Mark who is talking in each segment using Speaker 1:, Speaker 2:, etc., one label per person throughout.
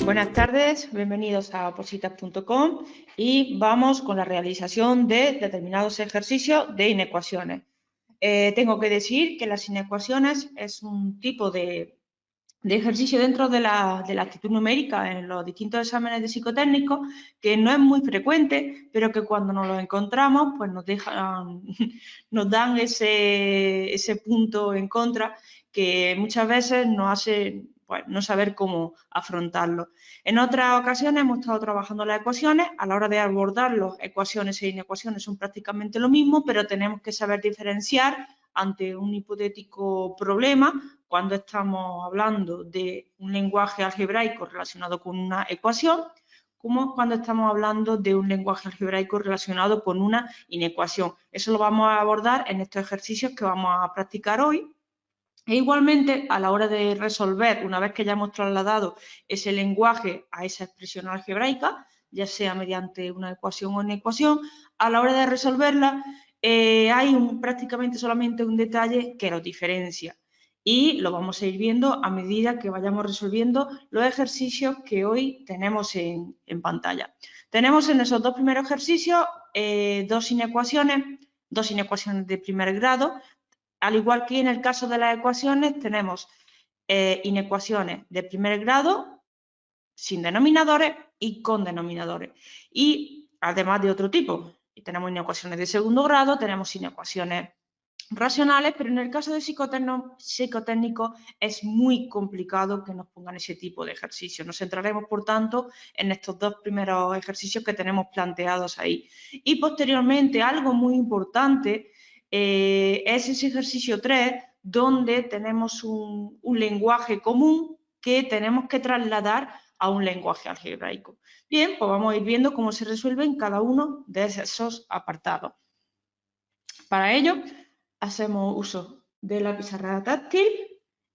Speaker 1: Buenas tardes, bienvenidos a opositas.com y vamos con la realización de determinados ejercicios de inecuaciones. Tengo que decir que las inecuaciones es un tipo de ejercicio dentro de la actitud numérica en los distintos exámenes de psicotécnico que no es muy frecuente, pero que cuando nos lo encontramos pues nos dan ese punto en contra que muchas veces nos hace no saber cómo afrontarlo. En otras ocasiones hemos estado trabajando las ecuaciones, a la hora de abordarlos, ecuaciones e inecuaciones son prácticamente lo mismo, pero tenemos que saber diferenciar ante un hipotético problema cuando estamos hablando de un lenguaje algebraico relacionado con una ecuación, como cuando estamos hablando de un lenguaje algebraico relacionado con una inecuación. Eso lo vamos a abordar en estos ejercicios que vamos a practicar hoy. E igualmente, a la hora de resolver, una vez que ya hemos trasladado ese lenguaje a esa expresión algebraica, ya sea mediante una ecuación o inecuación, a la hora de resolverla hay prácticamente solamente un detalle que los diferencia. Y lo vamos a ir viendo a medida que vayamos resolviendo los ejercicios que hoy tenemos en pantalla. Tenemos en esos dos primeros ejercicios dos inecuaciones de primer grado. Al igual que en el caso de las ecuaciones, tenemos inecuaciones de primer grado sin denominadores y con denominadores. Y además de otro tipo, tenemos inecuaciones de segundo grado, tenemos inecuaciones racionales, pero en el caso de psicotécnico es muy complicado que nos pongan ese tipo de ejercicios. Nos centraremos, por tanto, en estos dos primeros ejercicios que tenemos planteados ahí. Y posteriormente, algo muy importante es ese ejercicio 3, donde tenemos un lenguaje común que tenemos que trasladar a un lenguaje algebraico. Bien, pues vamos a ir viendo cómo se resuelven cada uno de esos apartados. Para ello, hacemos uso de la pizarra táctil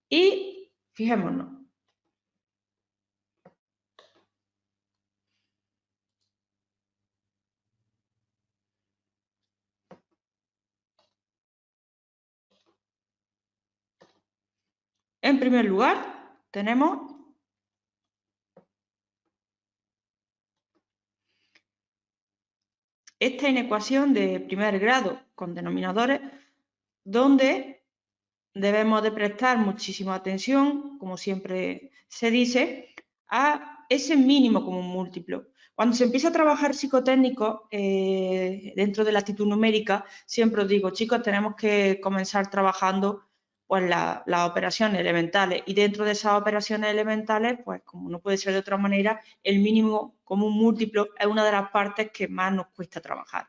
Speaker 1: y fijémonos. En primer lugar, tenemos esta inecuación de primer grado con denominadores, donde debemos de prestar muchísima atención, como siempre se dice, a ese mínimo común múltiplo. Cuando se empieza a trabajar psicotécnico dentro de la actitud numérica, siempre os digo, chicos, tenemos que comenzar trabajando pues, las operaciones elementales, y dentro de esas operaciones elementales, pues como no puede ser de otra manera, el mínimo común múltiplo es una de las partes que más nos cuesta trabajar.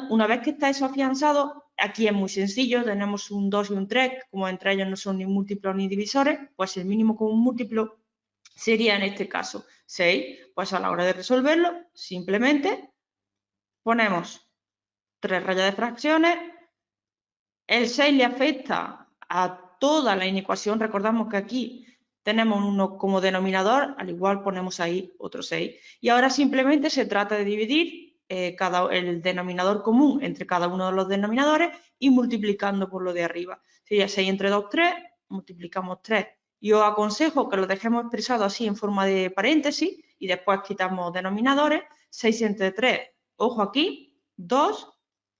Speaker 1: Una vez que está eso afianzado, aquí es muy sencillo, tenemos un 2 y un 3, como entre ellos no son ni múltiplos ni divisores, pues el mínimo común múltiplo sería en este caso 6. Pues a la hora de resolverlo, simplemente ponemos 3 rayas de fracciones, el 6 le afecta a toda la inecuación, recordamos que aquí tenemos uno como denominador, al igual ponemos ahí otro 6. Y ahora simplemente se trata de dividir el denominador común entre cada uno de los denominadores y multiplicando por lo de arriba. Sería 6 entre 2, 3, multiplicamos 3. Y os aconsejo que lo dejemos expresado así en forma de paréntesis y después quitamos denominadores. 6 entre 3, ojo aquí, 2,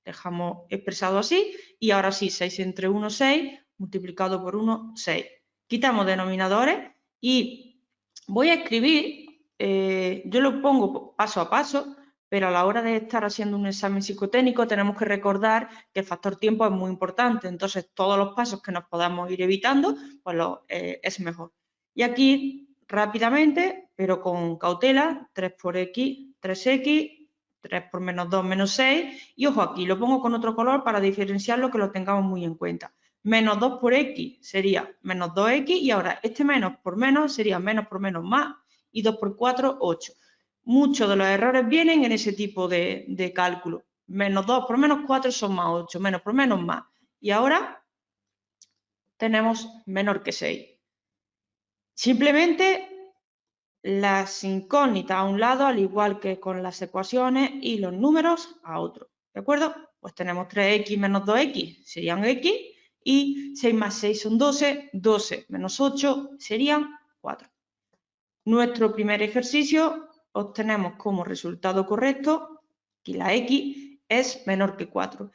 Speaker 1: dejamos expresado así, y ahora sí, 6 entre 1, 6, multiplicado por 1, 6. Quitamos denominadores y voy a escribir, yo lo pongo paso a paso, pero a la hora de estar haciendo un examen psicotécnico tenemos que recordar que el factor tiempo es muy importante, entonces todos los pasos que nos podamos ir evitando, pues es mejor. Y aquí, rápidamente, pero con cautela, 3 por x, 3x, 3 por menos 2, menos 6, y ojo aquí, lo pongo con otro color para diferenciarlo, que lo tengamos muy en cuenta. Menos 2 por x sería menos 2x, y ahora este menos por menos sería menos por menos más, y 2 por 4, 8. Muchos de los errores vienen en ese tipo de cálculo. Menos 2 por menos 4 son más 8, menos por menos más. Y ahora tenemos menor que 6. Simplemente las incógnitas a un lado, al igual que con las ecuaciones, y los números a otro. ¿De acuerdo? Pues tenemos 3x menos 2x serían x, y 6 más 6 son 12, 12 menos 8 serían 4. nuestro primer ejercicio obtenemos como resultado correcto que la x es menor que 4.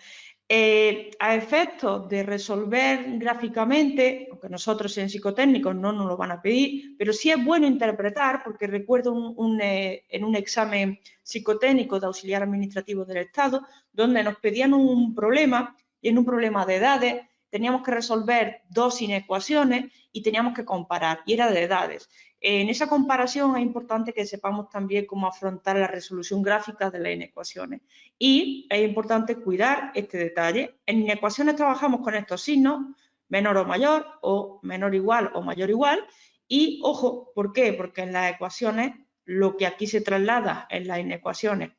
Speaker 1: A efectos de resolver gráficamente, aunque nosotros en psicotécnicos no nos lo van a pedir, pero sí es bueno interpretar, porque recuerdo en un examen psicotécnico de auxiliar administrativo del Estado, donde nos pedían un problema, y en un problema de edades teníamos que resolver dos inecuaciones y teníamos que comparar, y era de edades. En esa comparación es importante que sepamos también cómo afrontar la resolución gráfica de las inecuaciones. Y es importante cuidar este detalle. En inecuaciones trabajamos con estos signos, menor o mayor, o menor igual o mayor igual. Y ojo, ¿por qué? Porque en las ecuaciones, lo que aquí se traslada en las inecuaciones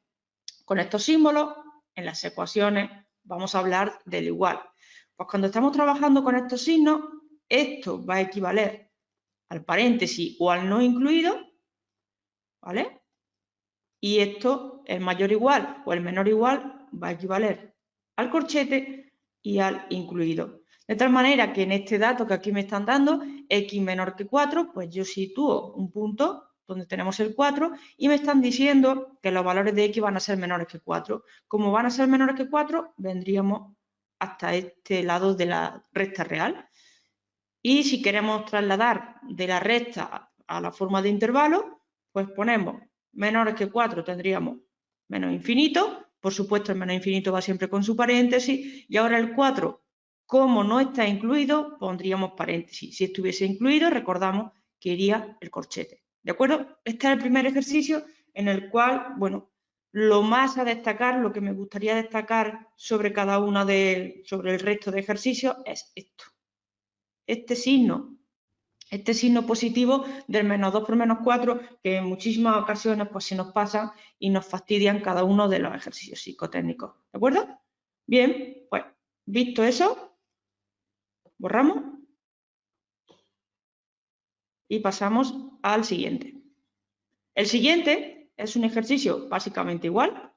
Speaker 1: con estos símbolos, en las ecuaciones vamos a hablar del igual. Pues cuando estamos trabajando con estos signos, esto va a equivaler al paréntesis o al no incluido, ¿vale? Y esto, el mayor igual o el menor igual, va a equivaler al corchete y al incluido. De tal manera que en este dato que aquí me están dando, x menor que 4, pues yo sitúo un punto donde tenemos el 4 y me están diciendo que los valores de x van a ser menores que 4. Como van a ser menores que 4, vendríamos hasta este lado de la recta real. Y si queremos trasladar de la recta a la forma de intervalo, pues ponemos menores que 4, tendríamos menos infinito. Por supuesto, el menos infinito va siempre con su paréntesis. Y ahora el 4, como no está incluido, pondríamos paréntesis. Si estuviese incluido, recordamos que iría el corchete. ¿De acuerdo? Este es el primer ejercicio en el cual, bueno, lo más a destacar, lo que me gustaría destacar sobre cada uno sobre el resto de ejercicios es esto. Este signo positivo del menos 2 por menos 4, que en muchísimas ocasiones pues, se nos pasan y nos fastidian cada uno de los ejercicios psicotécnicos. ¿De acuerdo? Bien, pues visto eso, borramos y pasamos al siguiente. El siguiente es un ejercicio básicamente igual.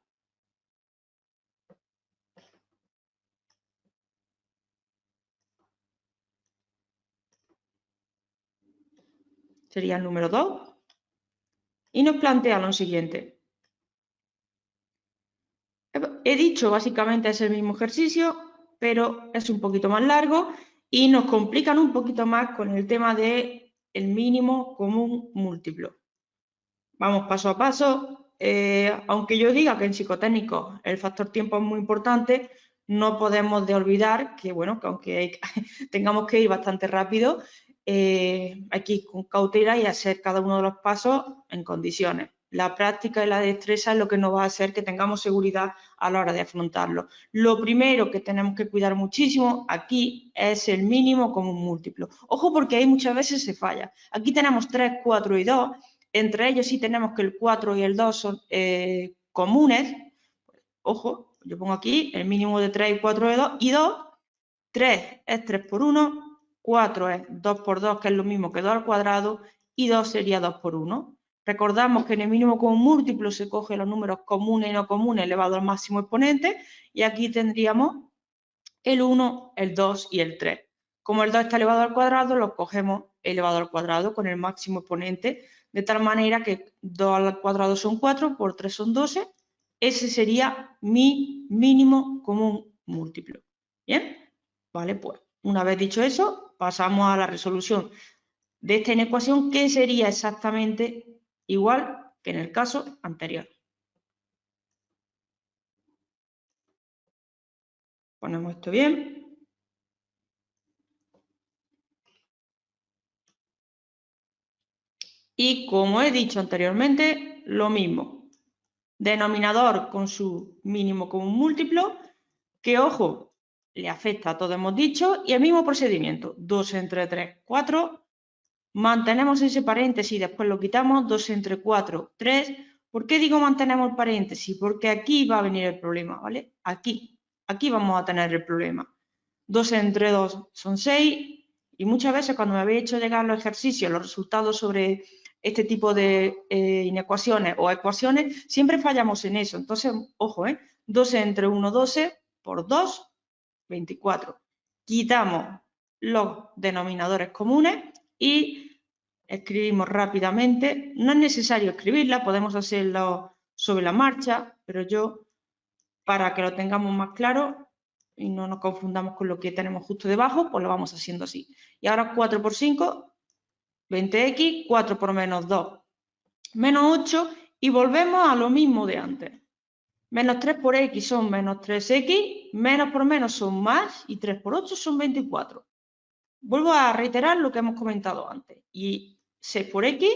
Speaker 1: Sería el número 2. Y nos plantea lo siguiente. He dicho básicamente es el mismo ejercicio, pero es un poquito más largo y nos complican un poquito más con el tema del mínimo común múltiplo. Vamos paso a paso. Aunque yo diga que en psicotécnico el factor tiempo es muy importante, no podemos de olvidar que, bueno, que aunque tengamos que ir bastante rápido, hay que ir con cautela y hacer cada uno de los pasos en condiciones. La práctica y la destreza es lo que nos va a hacer que tengamos seguridad a la hora de afrontarlo. Lo primero que tenemos que cuidar muchísimo aquí es el mínimo común múltiplo. Ojo, porque ahí muchas veces se falla. Aquí tenemos 3, 4 y 2. Entre ellos sí tenemos que el 4 y el 2 son comunes. Ojo, yo pongo aquí el mínimo de 3 y 4 de 2 y 2. 3 es 3 por 1, 4 es 2 por 2, que es lo mismo que 2 al cuadrado, y 2 sería 2 por 1. Recordamos que en el mínimo común múltiplo se cogen los números comunes y no comunes elevado al máximo exponente, y aquí tendríamos el 1, el 2 y el 3. Como el 2 está elevado al cuadrado, lo cogemos elevado al cuadrado con el máximo exponente, de tal manera que 2 al cuadrado son 4, por 3 son 12. Ese sería mi mínimo común múltiplo. ¿Bien? Vale, pues una vez dicho eso, pasamos a la resolución de esta inecuación, que sería exactamente igual que en el caso anterior. Ponemos esto bien. Y como he dicho anteriormente, lo mismo. Denominador con su mínimo común múltiplo, que, ojo, le afecta a todo, hemos dicho, y el mismo procedimiento. 2 entre 3, 4. Mantenemos ese paréntesis y después lo quitamos. 2 entre 4, 3. ¿Por qué digo mantenemos el paréntesis? Porque aquí va a venir el problema, ¿vale? Aquí vamos a tener el problema. 2 entre 2 son 6. Y muchas veces cuando me habéis hecho llegar los ejercicios, los resultados sobre este tipo de inecuaciones o ecuaciones, siempre fallamos en eso. Entonces, ojo, 12 entre 1, 12, por 2, 24. Quitamos los denominadores comunes y escribimos rápidamente. No es necesario escribirla, podemos hacerlo sobre la marcha, pero yo, para que lo tengamos más claro y no nos confundamos con lo que tenemos justo debajo, pues lo vamos haciendo así. Y ahora 4 por 5, 20x, 4 por menos 2, menos 8, y volvemos a lo mismo de antes. Menos 3 por x son menos 3x, menos por menos son más, y 3 por 8 son 24. Vuelvo a reiterar lo que hemos comentado antes. Y 6 por x,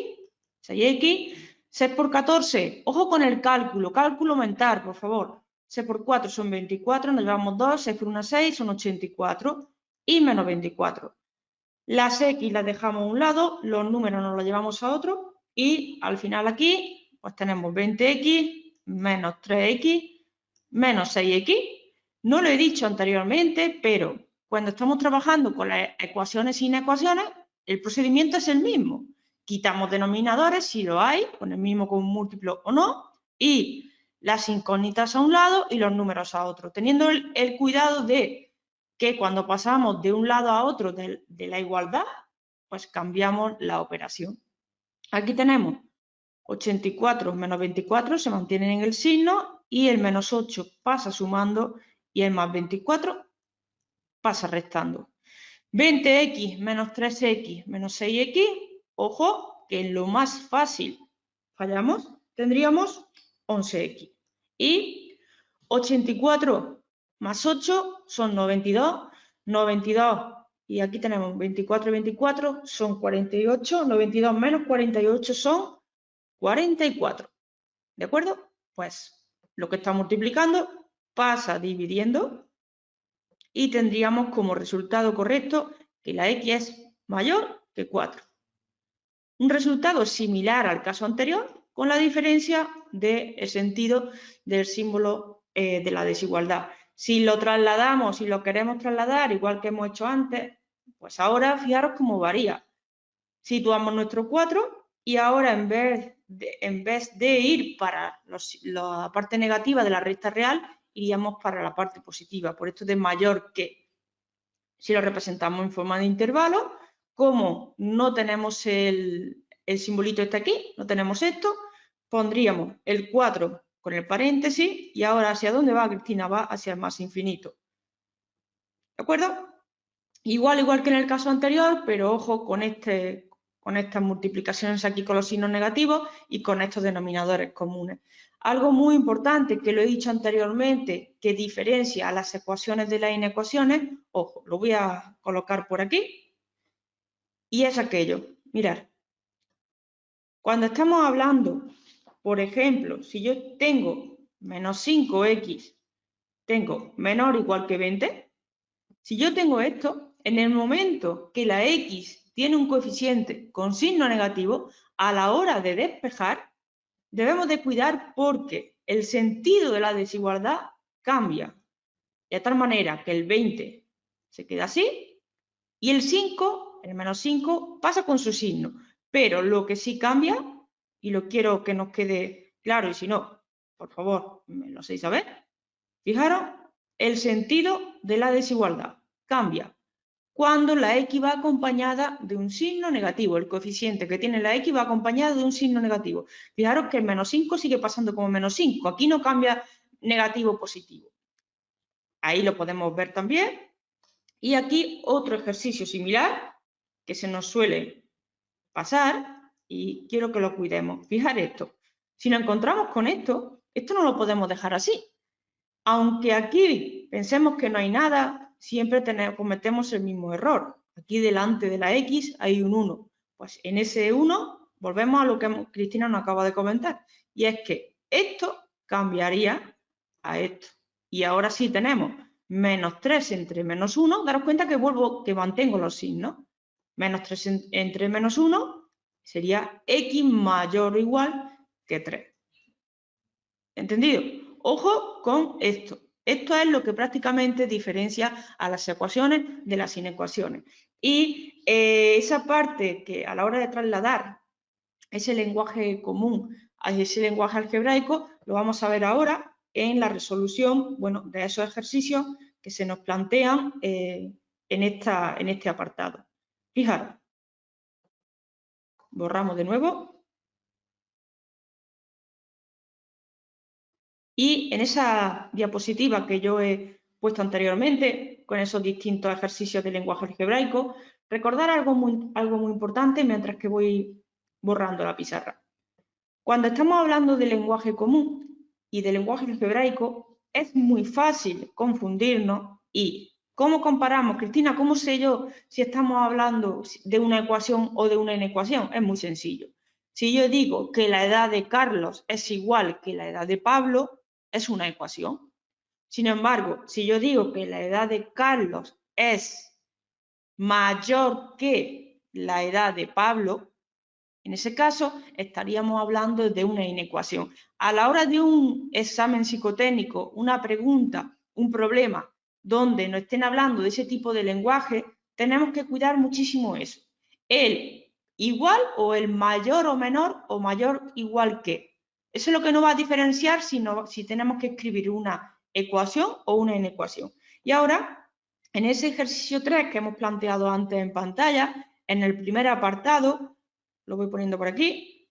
Speaker 1: 6x, 6 por 14, ojo con el cálculo mental, por favor. 6 por 4 son 24, nos llevamos 2, 6 por 1, 6, son 84, y menos 24. Las x las dejamos a un lado, los números nos los llevamos a otro, y al final aquí, pues tenemos 20x, menos 3x, menos 6x. No lo he dicho anteriormente, pero cuando estamos trabajando con las ecuaciones sin ecuaciones, el procedimiento es el mismo. Quitamos denominadores si lo hay, con el mismo como múltiplo o no, y las incógnitas a un lado y los números a otro, teniendo el cuidado de que cuando pasamos de un lado a otro de la igualdad, pues cambiamos la operación. Aquí tenemos 84 menos 24 se mantienen en el signo y el menos 8 pasa sumando y el más 24 pasa restando. 20x menos 3x menos 6x, ojo que en lo más fácil fallamos, tendríamos 11x. Y 84 más 8 son 92, 92, y aquí tenemos 24 y 24 son 48, 92 menos 48 son 44. ¿De acuerdo? Pues lo que está multiplicando pasa dividiendo y tendríamos como resultado correcto que la x es mayor que 4. Un resultado similar al caso anterior, con la diferencia del sentido del símbolo de la desigualdad. Si lo trasladamos, si lo queremos trasladar, igual que hemos hecho antes, pues ahora fijaros cómo varía. Situamos nuestro 4 y ahora en vez de ir para la parte negativa de la recta real, iríamos para la parte positiva, por esto de mayor que. Si lo representamos en forma de intervalo, como no tenemos el simbolito este aquí, no tenemos esto, pondríamos el 4 con el paréntesis y ahora ¿hacia dónde va, Cristina? Va hacia el más infinito. ¿De acuerdo? Igual que en el caso anterior, pero ojo con estas multiplicaciones aquí con los signos negativos y con estos denominadores comunes. Algo muy importante que lo he dicho anteriormente, que diferencia a las ecuaciones de las inecuaciones, ojo, lo voy a colocar por aquí, y es aquello, mirad, cuando estamos hablando, por ejemplo, si yo tengo menos 5x, tengo menor o igual que 20, si yo tengo esto, en el momento que la x tiene un coeficiente con signo negativo, a la hora de despejar, debemos de cuidar porque el sentido de la desigualdad cambia. De tal manera que el 20 se queda así y el 5, el menos 5, pasa con su signo. Pero lo que sí cambia, y lo quiero que nos quede claro, y si no, por favor, me lo hacéis saber, fijaros, el sentido de la desigualdad cambia cuando la x va acompañada de un signo negativo. El coeficiente que tiene la x va acompañado de un signo negativo. Fijaros que el menos 5 sigue pasando como menos 5. Aquí no cambia negativo o positivo. Ahí lo podemos ver también. Y aquí otro ejercicio similar que se nos suele pasar y quiero que lo cuidemos. Fijar esto. Si nos encontramos con esto no lo podemos dejar así. Aunque aquí pensemos que no hay nada, siempre cometemos el mismo error. Aquí delante de la x hay un 1. Pues en ese 1 volvemos a lo que Cristina nos acaba de comentar. Y es que esto cambiaría a esto. Y ahora sí tenemos menos 3 entre menos 1. Daros cuenta que mantengo los signos. Menos 3 entre menos 1 sería x mayor o igual que 3. ¿Entendido? Ojo con esto. Esto es lo que prácticamente diferencia a las ecuaciones de las inecuaciones. Y esa parte que a la hora de trasladar ese lenguaje común a ese lenguaje algebraico, lo vamos a ver ahora en la resolución, bueno, de esos ejercicios que se nos plantean en este apartado. Fijaros. borramos de nuevo. Y en esa diapositiva que yo he puesto anteriormente, con esos distintos ejercicios de lenguaje algebraico, recordar algo muy importante mientras que voy borrando la pizarra. Cuando estamos hablando de lenguaje común y de lenguaje algebraico, es muy fácil confundirnos. ¿Y cómo comparamos, Cristina? ¿Cómo sé yo si estamos hablando de una ecuación o de una inecuación? Es muy sencillo. Si yo digo que la edad de Carlos es igual que la edad de Pablo, es una ecuación. Sin embargo, si yo digo que la edad de Carlos es mayor que la edad de Pablo, en ese caso estaríamos hablando de una inecuación. A la hora de un examen psicotécnico, una pregunta, un problema, donde nos estén hablando de ese tipo de lenguaje, tenemos que cuidar muchísimo eso. El igual o el mayor o menor o mayor igual que. Eso es lo que nos va a diferenciar si tenemos que escribir una ecuación o una inecuación. Y ahora, en ese ejercicio 3 que hemos planteado antes en pantalla, en el primer apartado, lo voy poniendo por aquí,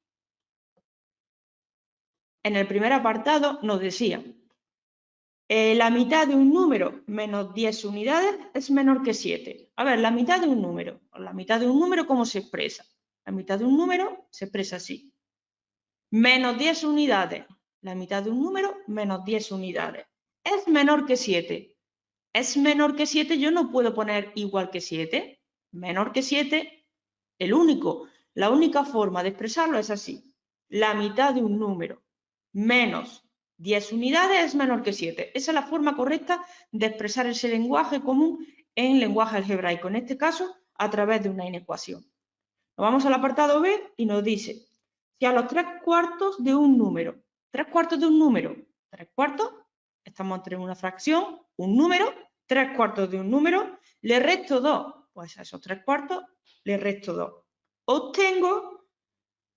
Speaker 1: en el primer apartado nos decía, la mitad de un número menos 10 unidades es menor que 7. A ver, la mitad de un número, ¿cómo se expresa? La mitad de un número se expresa así. Menos 10 unidades. La mitad de un número menos 10 unidades. Es menor que 7. Es menor que 7, yo no puedo poner igual que 7. Menor que 7, la única forma de expresarlo es así. La mitad de un número menos 10 unidades es menor que 7. Esa es la forma correcta de expresar ese lenguaje común en lenguaje algebraico, en este caso a través de una inecuación. Nos vamos al apartado B y nos dice, si a los 3/4 de un número, 3/4 de un número, 3/4, estamos entre una fracción, un número, 3/4 de un número, le resto 2, pues a esos 3/4 le resto 2. Obtengo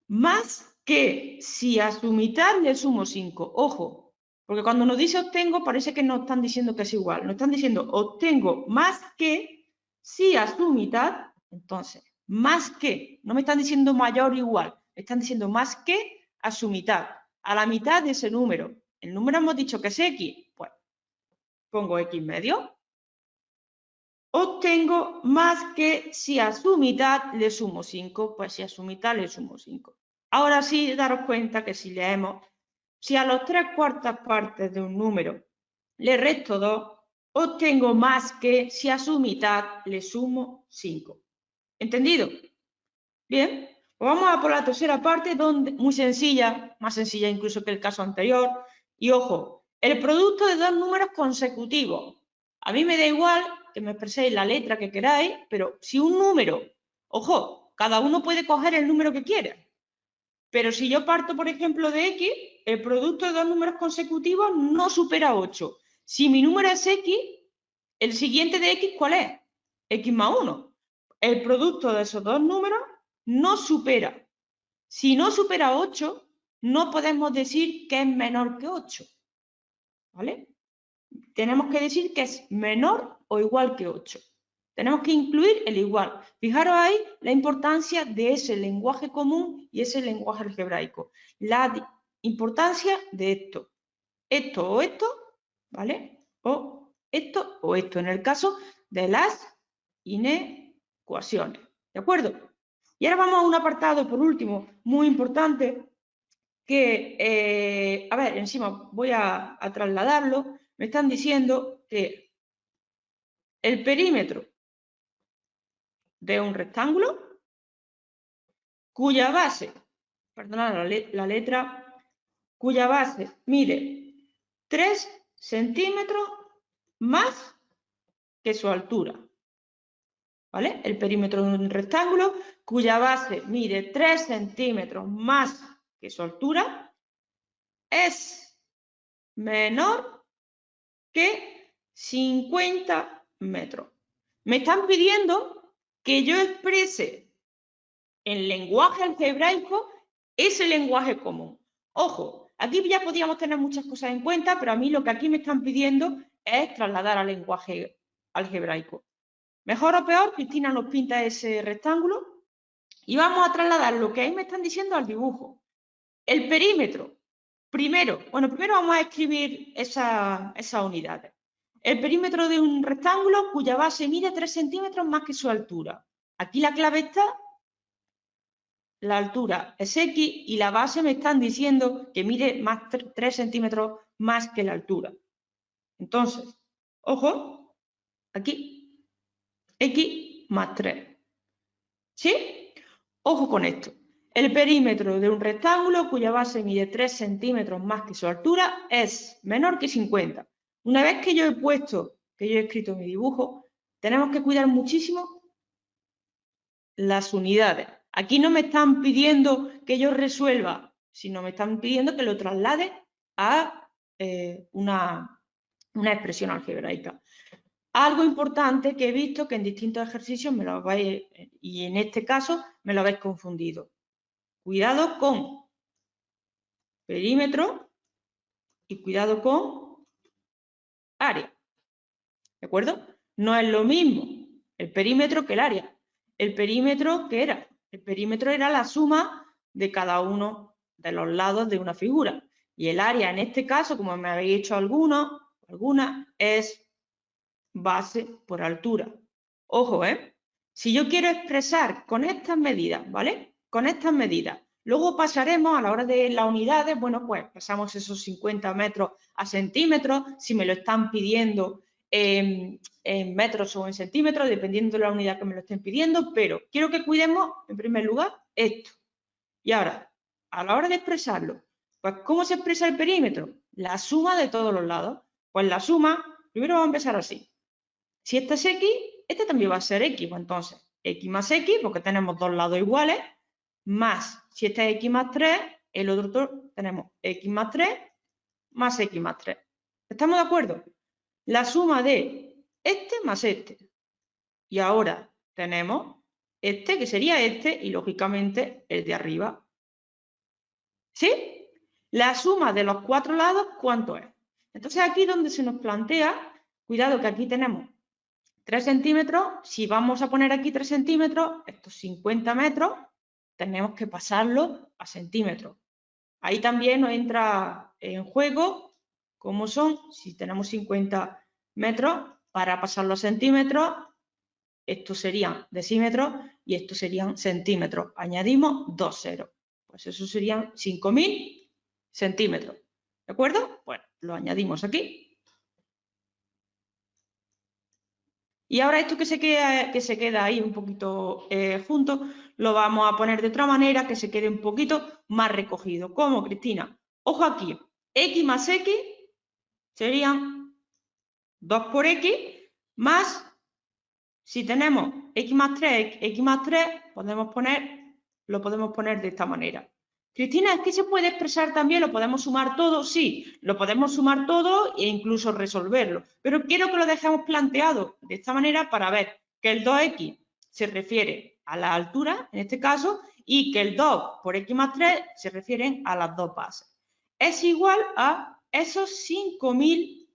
Speaker 1: más que si a su mitad le sumo 5. Ojo, porque cuando nos dice obtengo parece que nos están diciendo que es igual. Nos están diciendo obtengo más que si a su mitad, entonces, más que, no me están diciendo mayor o igual, me están diciendo más que a su mitad, a la mitad de ese número. El número hemos dicho que es X, pues pongo X medio. Obtengo más que si a su mitad le sumo 5, pues si a su mitad le sumo 5. Ahora sí, daros cuenta que si leemos, si a los 3/4 partes de un número le resto 2, obtengo más que si a su mitad le sumo 5. ¿Entendido? Bien, pues vamos a por la tercera parte, muy sencilla, más sencilla incluso que el caso anterior. Y ojo, el producto de dos números consecutivos. A mí me da igual que me expreséis la letra que queráis, pero si un número, ojo, cada uno puede coger el número que quiera. Pero si yo parto, por ejemplo, de X, el producto de dos números consecutivos no supera 8. Si mi número es X, el siguiente de X, ¿cuál es? X más 1. El producto de esos dos números no supera. Si no supera 8, no podemos decir que es menor que 8. ¿Vale? Tenemos que decir que es menor o igual que 8. Tenemos que incluir el igual. Fijaros ahí la importancia de ese lenguaje común y ese lenguaje algebraico. La importancia de esto. Esto o esto, ¿vale? O esto, en el caso de las inecuaciones. ¿De acuerdo? Y ahora vamos a un apartado, por último, muy importante, que, a ver, encima voy a trasladarlo. Me están diciendo que el perímetro de un rectángulo cuya base, perdonad la letra, cuya base mide 3 centímetros más que su altura. ¿Vale? El perímetro de un rectángulo cuya base mide 3 centímetros más que su altura es menor que 50 metros. Me están pidiendo que yo exprese en lenguaje algebraico ese lenguaje común. Ojo, aquí ya podríamos tener muchas cosas en cuenta, pero a mí lo que aquí me están pidiendo es trasladar al lenguaje algebraico. Mejor o peor, Cristina nos pinta ese rectángulo Y vamos a trasladar lo que ahí me están diciendo al dibujo. El perímetro, primero vamos a escribir esas unidades. El perímetro de un rectángulo cuya base mide 3 centímetros más que su altura. Aquí la clave está, la altura es X y la base me están diciendo que mide 3 centímetros más que la altura. Entonces, ojo, aquí, X más 3. ¿Sí? Ojo con esto. El perímetro de un rectángulo cuya base mide 3 centímetros más que su altura es menor que 50. Una vez que yo he escrito mi dibujo, tenemos que cuidar muchísimo las unidades. Aquí no me están pidiendo que yo resuelva, sino me están pidiendo que lo traslade a una expresión algebraica. Algo importante que he visto que en distintos ejercicios me lo habéis, y en este caso me lo habéis confundido. Cuidado con perímetro y cuidado con área. ¿De acuerdo? No es lo mismo el perímetro que el área. El perímetro, ¿qué era? El perímetro era la suma de cada uno de los lados de una figura. Y el área, en este caso, como me habéis dicho alguna, es base por altura. Ojo, si yo quiero expresar con estas medidas, ¿vale? Con estas medidas. Luego pasaremos a la hora de las unidades, bueno, pues pasamos esos 50 metros a centímetros, si me lo están pidiendo en metros o en centímetros, dependiendo de la unidad que me lo estén pidiendo, pero quiero que cuidemos, en primer lugar, esto. Y ahora, a la hora de expresarlo, pues ¿cómo se expresa el perímetro? La suma de todos los lados. Pues la suma, primero vamos a empezar así. Si este es X, este también va a ser X. Pues entonces, X más X, porque tenemos dos lados iguales, más, si este es X más 3, el otro tenemos X más 3 más X más 3. ¿Estamos de acuerdo? La suma de este más este. Y ahora tenemos este, que sería este, y lógicamente el de arriba. ¿Sí? La suma de los cuatro lados, ¿cuánto es? Entonces aquí donde se nos plantea, cuidado que aquí tenemos 3 centímetros, si vamos a poner aquí 3 centímetros, estos 50 metros, tenemos que pasarlo a centímetros. Ahí también nos entra en juego cómo son, si tenemos 50 metros, para pasarlo a centímetros, estos serían decímetros y estos serían centímetros. Añadimos 2 ceros. Pues eso serían 5.000 centímetros. ¿De acuerdo? Bueno, lo añadimos aquí. Y ahora esto que se queda ahí un poquito junto, lo vamos a poner de otra manera que se quede un poquito más recogido. ¿Cómo, Cristina? Ojo aquí, X más X serían 2 por X más, si tenemos X más 3, lo podemos poner de esta manera. Cristina, ¿es que se puede expresar también? ¿Lo podemos sumar todo? Sí, lo podemos sumar todo e incluso resolverlo. Pero quiero que lo dejemos planteado de esta manera para ver que el 2x se refiere a la altura, en este caso, y que el 2 por x más 3 se refieren a las dos bases. Es igual a esos 5.000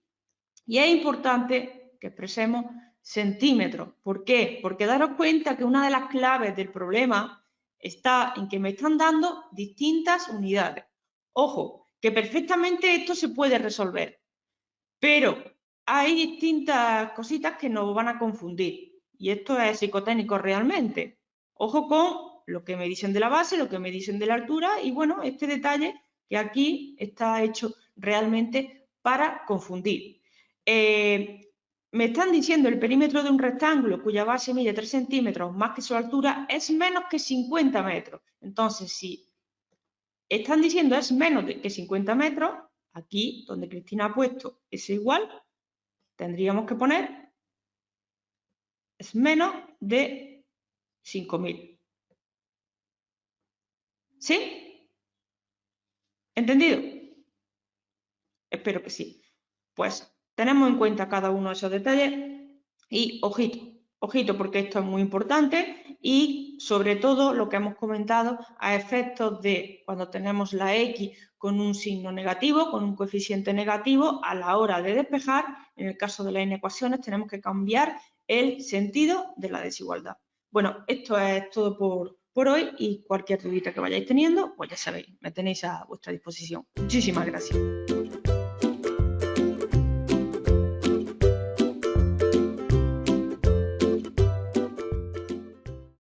Speaker 1: y es importante que expresemos centímetros. ¿Por qué? Porque daros cuenta que una de las claves del problema está en que me están dando distintas unidades. Ojo, que perfectamente esto se puede resolver, pero hay distintas cositas que nos van a confundir. Y esto es psicotécnico realmente. Ojo con lo que me dicen de la base, lo que me dicen de la altura y bueno, este detalle que aquí está hecho realmente para confundir. Me están diciendo el perímetro de un rectángulo cuya base mide 3 centímetros más que su altura es menos que 50 metros. Entonces, si están diciendo es menos que 50 metros, aquí donde Cristina ha puesto es igual, tendríamos que poner es menos de 5.000. ¿Sí? ¿Entendido? Espero que sí. Pues tenemos en cuenta cada uno de esos detalles y ojito porque esto es muy importante y sobre todo lo que hemos comentado a efectos de cuando tenemos la X con un signo negativo, con un coeficiente negativo, a la hora de despejar, en el caso de las inecuaciones tenemos que cambiar el sentido de la desigualdad. Bueno, esto es todo por hoy y cualquier dudita que vayáis teniendo, pues ya sabéis, me tenéis a vuestra disposición. Muchísimas gracias.